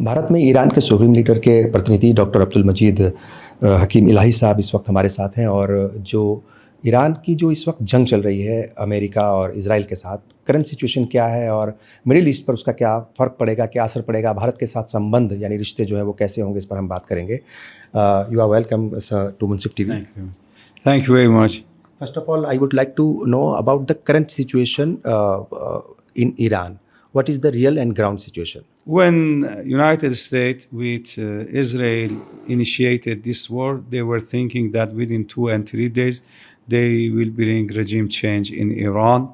भारत में ईरान के supreme leader के प्रतिनिधि डॉक्टर अब्दुल मजीद हकीम इलाही साहब इस वक्त हमारे साथ हैं और जो ईरान की जो इस वक्त जंग चल रही है अमेरिका और इजराइल के साथ, करंट सिचुएशन क्या है और मिडिल ईस्ट पर उसका क्या फ़र्क पड़ेगा, क्या असर पड़ेगा, भारत के साथ संबंध यानी रिश्ते जो हैं वो कैसे होंगे, इस पर हम बात करेंगे। You are welcome sir to Munsif TV. Thank you very much. First of all, I would like to know about the current situation in Iran. What is the real and ground situation? When United States with Israel initiated this war, they were thinking that within 2 and 3 days they will bring regime change in Iran,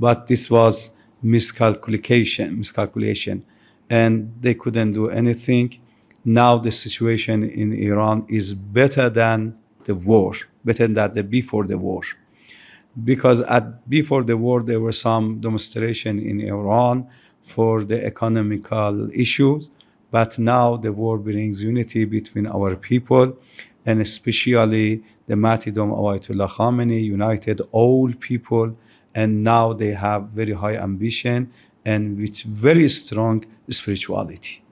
but this was miscalculation, and they couldn't do anything. Now the situation in Iran is better than the war, better than before the war. Because before the war, there were some demonstration in Iran for the economical issues, but now the war brings unity between our people, and especially the martyrdom of Ayatollah Khamenei united all people, and now they have very high ambition and with very strong spirituality.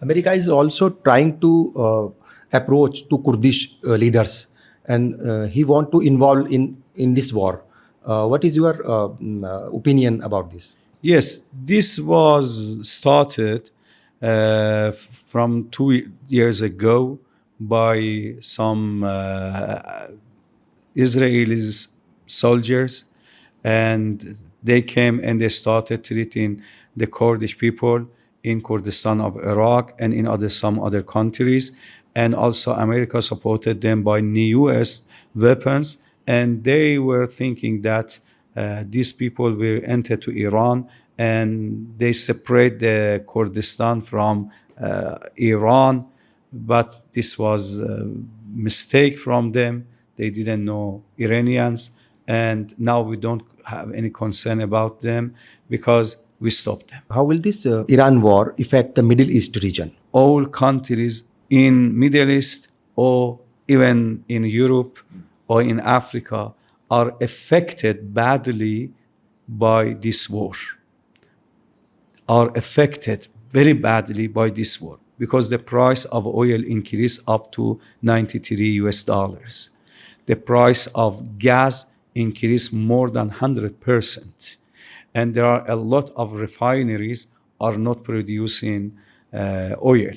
America is also trying to approach to Kurdish leaders, and he want to involve in this war. What is your opinion about this? Yes, this was started from 2 years ago by some Israeli soldiers, and they came and they started treating the Kurdish people in Kurdistan of Iraq and in some other countries, and also America supported them by newest weapons, and they were thinking that these people will enter to Iran and they separate the Kurdistan from Iran, but this was a mistake from them. They didn't know Iranians, and now we don't have any concern about them because we stopped them. How will this Iran war affect the Middle East region? All countries in Middle East or even in Europe or in Africa are affected badly by this war, are affected very badly by this war because the price of oil increased up to $93. The price of gas increased more than 100%. And there are a lot of refineries are not producing oil.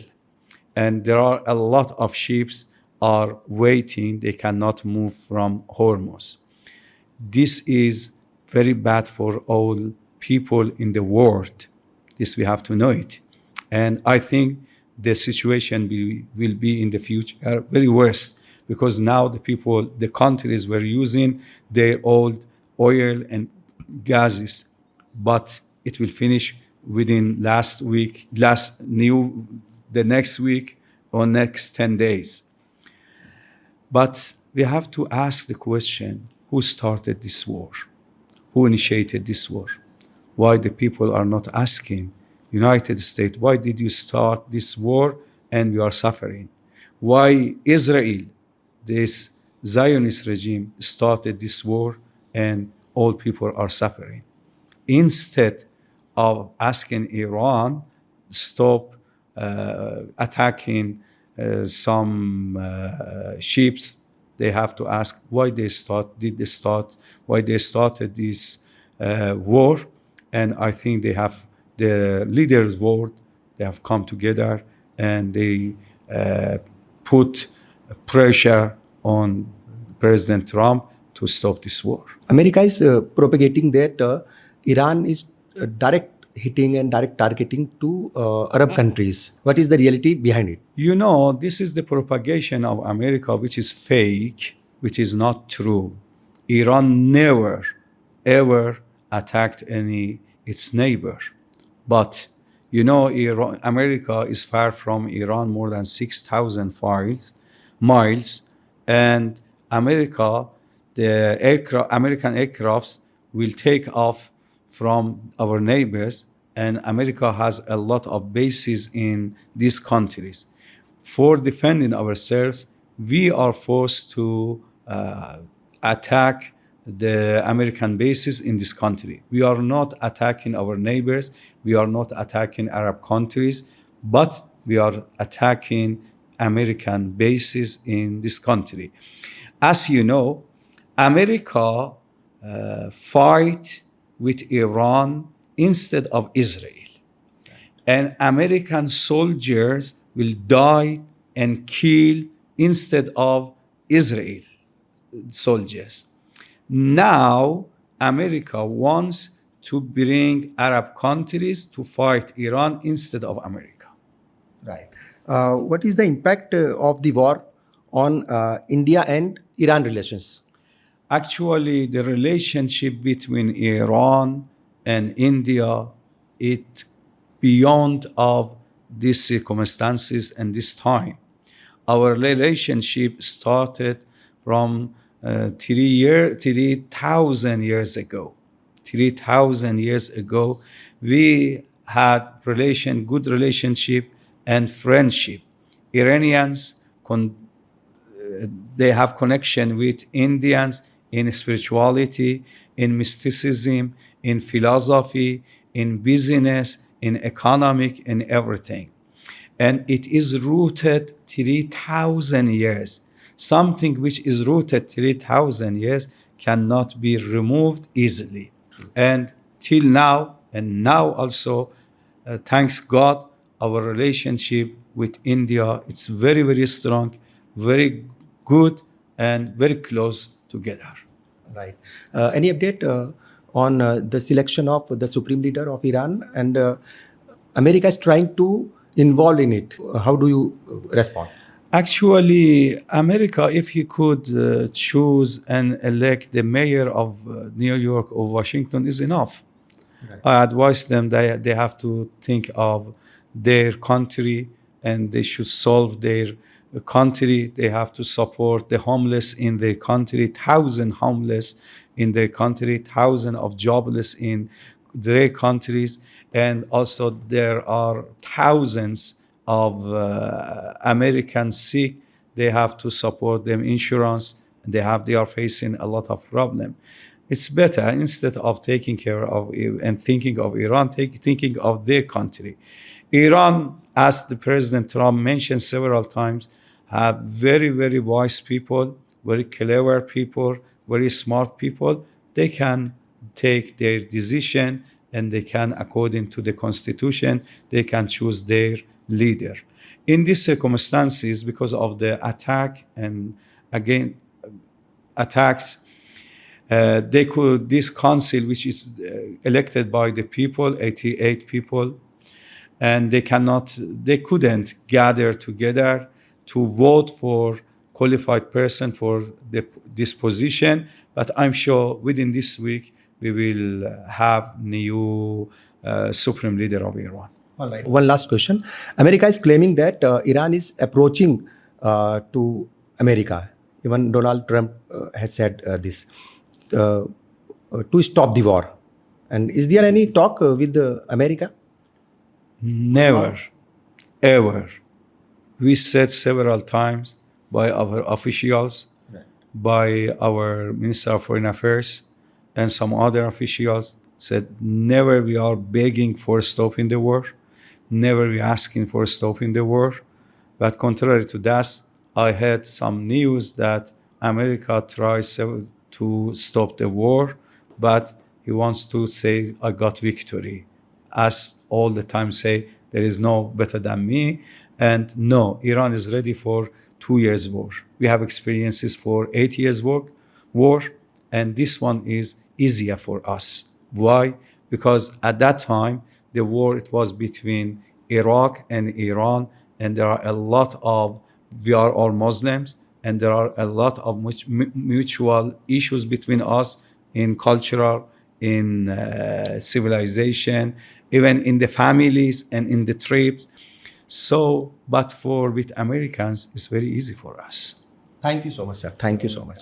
And there are a lot of ships are waiting, they cannot move from Hormuz. This is very bad for all people in the world. This we have to know it. And I think the situation will be in the future very worse because now the countries were using their old oil and gases, but it will finish within the next week or next 10 days. But we have to ask the question, who started this war? Who initiated this war? Why the people are not asking, United States, why did you start this war and we are suffering? Why Israel, this Zionist regime, started this war and all people are suffering? Instead of asking Iran, stop attacking some ships, they have to ask why they started this war. And I think they have the leaders' word. They have come together and they put pressure on President Trump to stop this war. America is propagating that Iran is direct hitting and direct targeting to Arab countries. What is the reality behind it? You know, this is the propagation of America, which is fake, which is not true. Iran never, ever attacked its neighbor. But, you know, America is far from Iran more than 6,000 miles, and American aircrafts will take off from our neighbors, and America has a lot of bases in these countries. For defending ourselves, we are forced to attack the American bases in this country. We are not attacking our neighbors. We are not attacking Arab countries, but we are attacking American bases in this country. As you know, America fight with Iran instead of Israel. And American soldiers will die and kill instead of Israel soldiers. Now, America wants to bring Arab countries to fight Iran instead of America. Right. What is the impact of the war on India and Iran relations? Actually, the relationship between Iran and India, it beyond of these circumstances and this time. Our relationship started from 3,000 years ago. 3,000 years ago, we had good relationship and friendship. Iranians, they have connection with Indians in spirituality, in mysticism, in philosophy, in business, in economic, in everything. And it is rooted 3,000 years. Something which is rooted 3,000 years cannot be removed easily. And till now, and now also, thanks God, our relationship with India, it's very, very strong, very good, and very close together. Right. Any update on the selection of the supreme leader of Iran, and America is trying to involve in it? How do you respond? Actually, America, if he could choose and elect the mayor of New York or Washington, is enough. Right. I advise them that they have to think of their country and they should solve their country. They have to support the homeless in their country, 1,000 homeless in their country, 1,000 of jobless in their countries. And also there are thousands of Americans sick. They have to support them insurance. They are facing a lot of problem. It's better instead of taking care of and thinking of Iran, thinking of their country. Iran, as the President Trump mentioned several times, have very, very wise people, very clever people, very smart people. They can take their decision and they can, according to the constitution, they can choose their leader. In these circumstances, because of the attack and again attacks, this council, which is elected by the people, 88 people, and they couldn't gather together to vote for qualified person for this position. But I'm sure within this week we will have new supreme leader of Iran. All right. One last question. America is claiming that Iran is approaching to America. Even Donald Trump has said this to stop the war. And is there any talk with America? Never, ever. We said several times by our officials, right, by our Minister of Foreign Affairs, and some other officials said never we are begging for stopping the war, never we asking for stopping the war. But contrary to that, I heard some news that America tries to stop the war, but he wants to say, I got victory. As all the time say, there is no better than me. And no, Iran is ready for 2 years war. We have experiences for 8 years war, and this one is easier for us. Why? Because at that time, the war, it was between Iraq and Iran, and there are a lot of, we are all Muslims, and there are a lot of mutual issues between us in cultural, in civilization, even in the families and in the tribes. So, but with Americans, it's very easy for us. Thank you so much, sir. Thank you so much.